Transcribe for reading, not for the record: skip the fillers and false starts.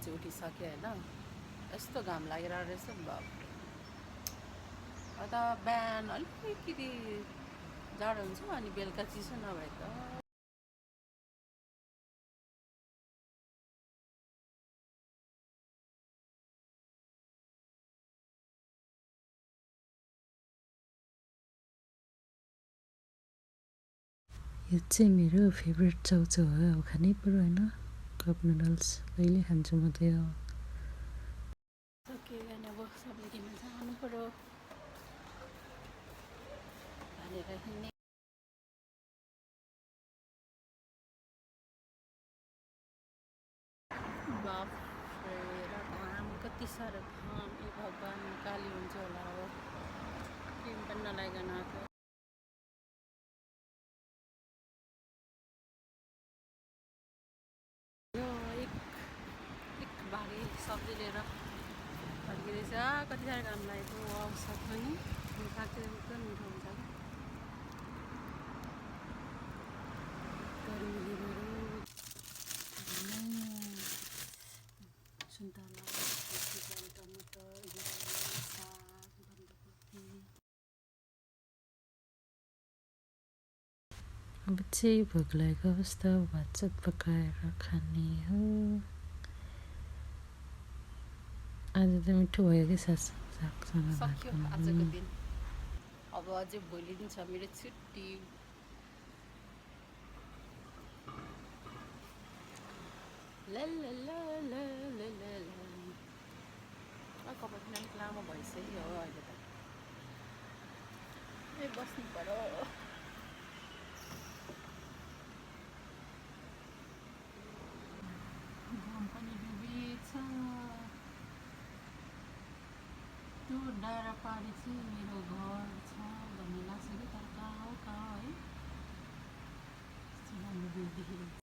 चाहिँ उठिसक्यो होइन। यस्तो घाम लागिरहेको रहेछ बाफ। अन्त बिहान अलिकति जाडो हुन्छ अनि बेलुका चिसो नभए त यो चाहिँ मेरो फेभरेट चाउचाउ हो। अब खानै पर्यो होइन। कप नुडल्स कहिले खान्छु म त यो। के गर्ने अब सबले किन्न जानु पर्यो भनेर हिँड्ने। बाफ रे घाम कति साह्रो घाम ए भगवान् काली हुन्छ होला हो। क्रिम पनि नलाइकन आएको। यो एक भारी सब्जी लिएर फर्किँदैछ। कति साह्रो घाम लागेको औषध पनि खाएको एकदम मिठो हुन्छ गर्मीले बरु सुन्तला टमाटर साग बन्दाकोपी। अब चाहिँ भोक लागेको अवस्था भातसात पकाएर खाने हो। आज त मिठो भयो कि सागसँग भात सक्यो खानु। आजको दिन। अब अझै भोलि दिन छ मेरो छुट्टी। कपाल पनि अलिक लामो भइसक्यो हो अहिले त। ए बस्नु पर्यो। घाम पनि डुबेछ। त्यो डाँडापारी चाहिँ मेरो घर छ भन्ने लाग्छ कि तर